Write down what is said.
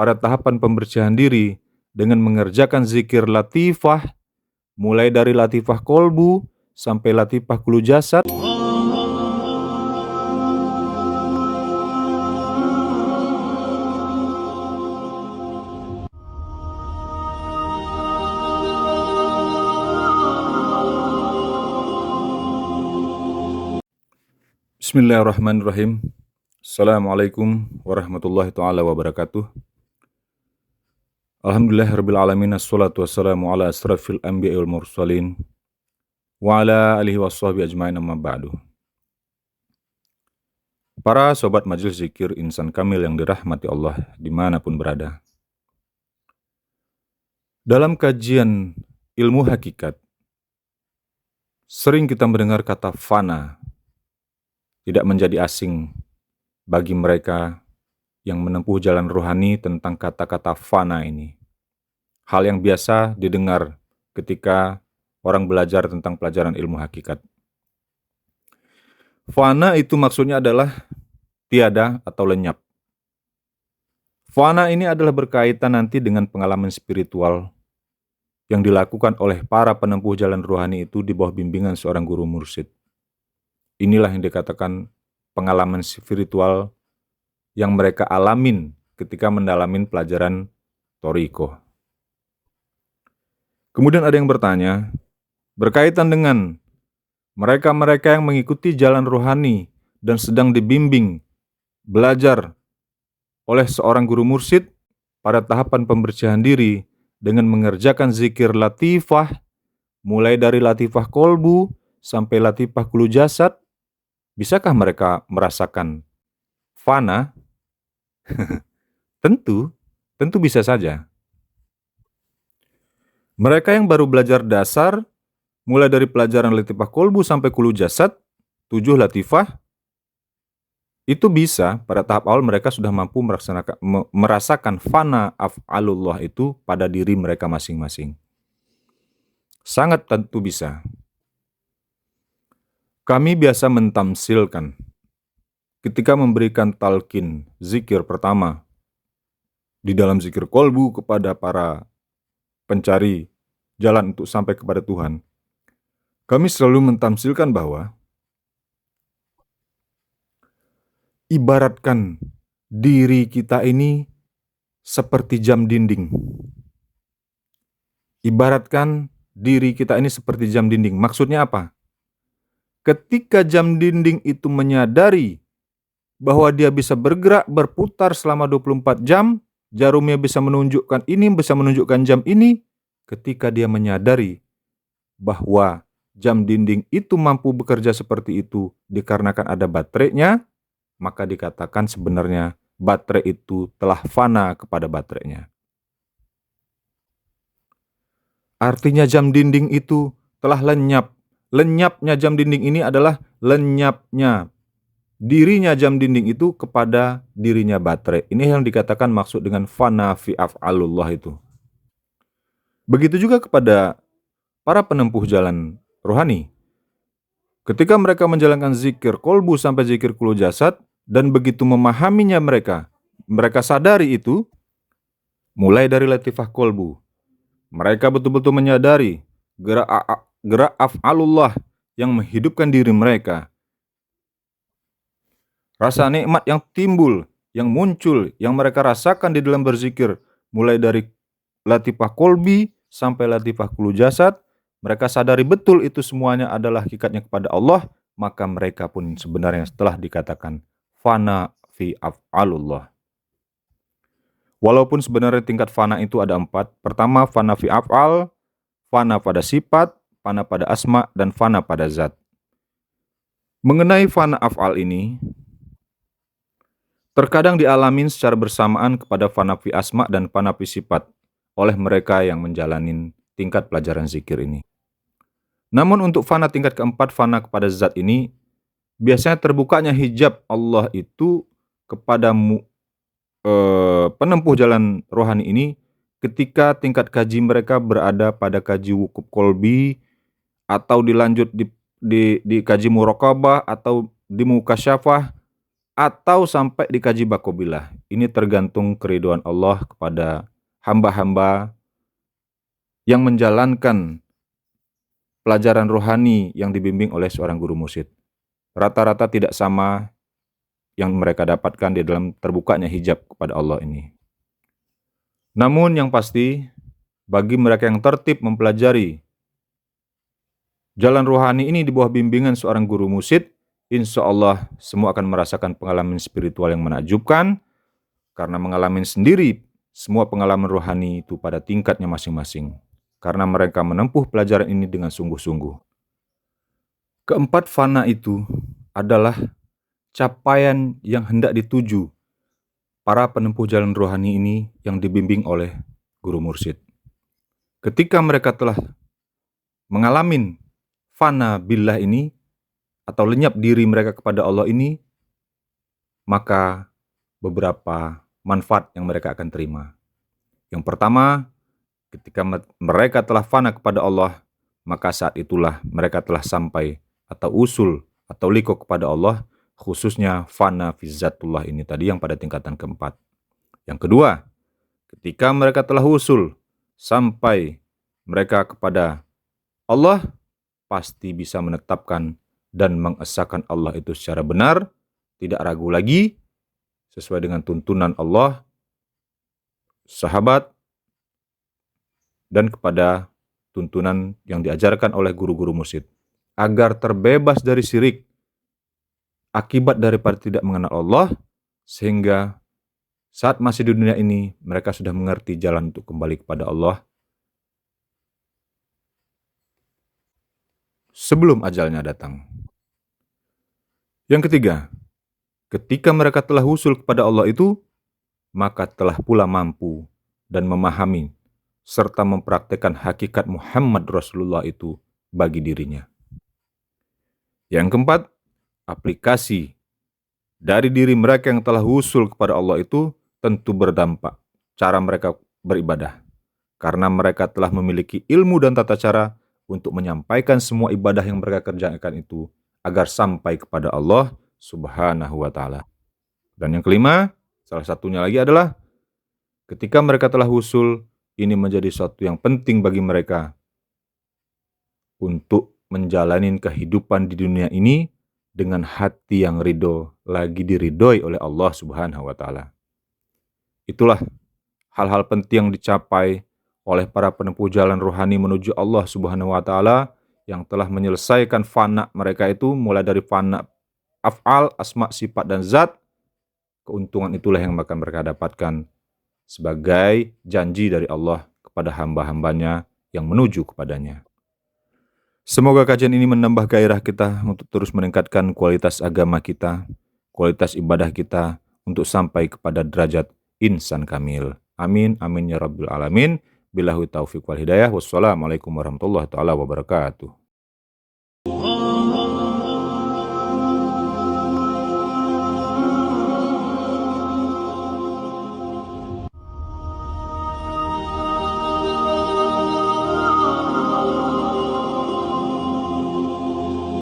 pada tahapan pembersihan diri dengan mengerjakan zikir latifah, mulai dari latifah kolbu sampai latifah kulu jasad. Bismillahirrahmanirrahim. Assalamualaikum warahmatullahi ta'ala wabarakatuh. Alhamdulillahirrabbilalamin. Assalatu wassalamu ala asrafil anbiya wal mursalin wa ala alihi wa sahbihi ajma'in, amma ba'du. Para sobat majelis zikir insan kamil yang dirahmati Allah dimanapun berada. Dalam kajian ilmu hakikat, sering kita mendengar kata fana. Tidak menjadi asing bagi mereka yang menempuh jalan rohani tentang kata-kata fana ini. Hal yang biasa didengar ketika orang belajar tentang pelajaran ilmu hakikat. Fana itu maksudnya adalah tiada atau lenyap. Fana ini adalah berkaitan nanti dengan pengalaman spiritual yang dilakukan oleh para penempuh jalan rohani itu di bawah bimbingan seorang guru mursyid. Inilah yang dikatakan pengalaman spiritual yang mereka alamin ketika mendalamin pelajaran Thariqah. Kemudian ada yang bertanya, berkaitan dengan mereka-mereka yang mengikuti jalan rohani dan sedang dibimbing belajar oleh seorang guru mursyid pada tahapan pembersihan diri dengan mengerjakan zikir latifah, mulai dari latifah kolbu sampai latifah kulu jasad. Bisakah mereka merasakan fana? Tentu bisa saja. Mereka yang baru belajar dasar, mulai dari pelajaran latifah kolbu sampai kulu jasad, 7 latifah, itu bisa pada tahap awal mereka sudah mampu merasakan fana af'alullah itu pada diri mereka masing-masing. Sangat tentu bisa. Kami biasa mentamsilkan ketika memberikan talqin zikir pertama di dalam zikir kolbu kepada para pencari jalan untuk sampai kepada Tuhan. Kami selalu mentamsilkan bahwa ibaratkan diri kita ini seperti jam dinding. Ibaratkan diri kita ini seperti jam dinding. Maksudnya apa? Ketika jam dinding itu menyadari bahwa dia bisa bergerak, berputar selama 24 jam, jarumnya bisa menunjukkan ini, bisa menunjukkan jam ini. Ketika dia menyadari bahwa jam dinding itu mampu bekerja seperti itu dikarenakan ada baterainya, maka dikatakan sebenarnya baterai itu telah fana kepada baterainya. Artinya jam dinding itu telah lenyap. Lenyapnya jam dinding ini adalah lenyapnya dirinya jam dinding itu kepada dirinya baterai. Ini yang dikatakan maksud dengan fana fi af'alullah itu. Begitu juga kepada para penempuh jalan rohani. Ketika mereka menjalankan zikir kolbu sampai zikir kulu jasad, dan begitu memahaminya mereka sadari itu, mulai dari latifah kolbu. Mereka betul-betul menyadari gerak af'alullah yang menghidupkan diri mereka. Rasa nikmat yang timbul, yang muncul, yang mereka rasakan di dalam berzikir, mulai dari latifah kolbi sampai latifah kulu jasad, mereka sadari betul itu semuanya adalah hakikatnya kepada Allah, maka mereka pun sebenarnya setelah dikatakan fana fi af'alullah. Walaupun sebenarnya tingkat fana itu ada 4. Pertama, fana fi af'al, fana pada sifat, fana pada asma, dan fana pada zat. Mengenai fana af'al ini, terkadang dialamin secara bersamaan kepada fana fi asma dan fana fi sifat oleh mereka yang menjalani tingkat pelajaran zikir ini. Namun untuk fana tingkat keempat, fana kepada zat ini, biasanya terbukanya hijab Allah itu kepada penempuh jalan rohani ini ketika tingkat kaji mereka berada pada kaji wukuf kolbi, atau dilanjut di kaji muraqabah, atau di mukasyafah, atau sampai dikaji bakobilah. Ini tergantung keriduan Allah kepada hamba-hamba yang menjalankan pelajaran rohani yang dibimbing oleh seorang guru mursyid. Rata-rata tidak sama yang mereka dapatkan di dalam terbukanya hijab kepada Allah ini. Namun yang pasti, bagi mereka yang tertib mempelajari jalan rohani ini di bawah bimbingan seorang guru mursyid, insya Allah semua akan merasakan pengalaman spiritual yang menakjubkan, karena mengalami sendiri semua pengalaman rohani itu pada tingkatnya masing-masing. Karena mereka menempuh pelajaran ini dengan sungguh-sungguh. Keempat fana itu adalah capaian yang hendak dituju para penempuh jalan rohani ini yang dibimbing oleh guru mursyid. Ketika mereka telah mengalami fana billah ini, atau lenyap diri mereka kepada Allah ini, maka beberapa manfaat yang mereka akan terima. Yang pertama, ketika mereka telah fana kepada Allah, maka saat itulah mereka telah sampai atau usul atau liko kepada Allah, khususnya fana fizzatullah ini tadi yang pada tingkatan keempat. Yang kedua, ketika mereka telah usul sampai mereka kepada Allah, pasti bisa menetapkan dan mengesahkan Allah itu secara benar, tidak ragu lagi, sesuai dengan tuntunan Allah, sahabat, dan kepada tuntunan yang diajarkan oleh guru-guru mursyid, agar terbebas dari syirik, akibat daripada tidak mengenal Allah, sehingga saat masih di dunia ini, mereka sudah mengerti jalan untuk kembali kepada Allah sebelum ajalnya datang. Yang ketiga, ketika mereka telah usul kepada Allah itu, maka telah pula mampu dan memahami serta mempraktekkan hakikat Muhammad Rasulullah itu bagi dirinya. Yang keempat, aplikasi dari diri mereka yang telah usul kepada Allah itu tentu berdampak cara mereka beribadah. Karena mereka telah memiliki ilmu dan tata cara untuk menyampaikan semua ibadah yang mereka kerjakan itu agar sampai kepada Allah Subhanahu wa Ta'ala. Dan yang kelima, salah satunya lagi adalah ketika mereka telah usul, ini menjadi suatu yang penting bagi mereka untuk menjalani kehidupan di dunia ini dengan hati yang ridho, lagi diridhoi oleh Allah Subhanahu wa Ta'ala. Itulah hal-hal penting yang dicapai oleh para penempuh jalan rohani menuju Allah Subhanahu wa Ta'ala yang telah menyelesaikan fana mereka itu, mulai dari fana af'al, asma, sifat, dan zat. Keuntungan itulah yang akan mereka dapatkan sebagai janji dari Allah kepada hamba-hambanya yang menuju kepadanya. Semoga kajian ini menambah gairah kita untuk terus meningkatkan kualitas agama kita, kualitas ibadah kita, untuk sampai kepada derajat insan kamil. Amin, amin ya rabbil alamin. Billahi taufiq wal hidayah. Wassalamualaikum warahmatullahi wabarakatuh.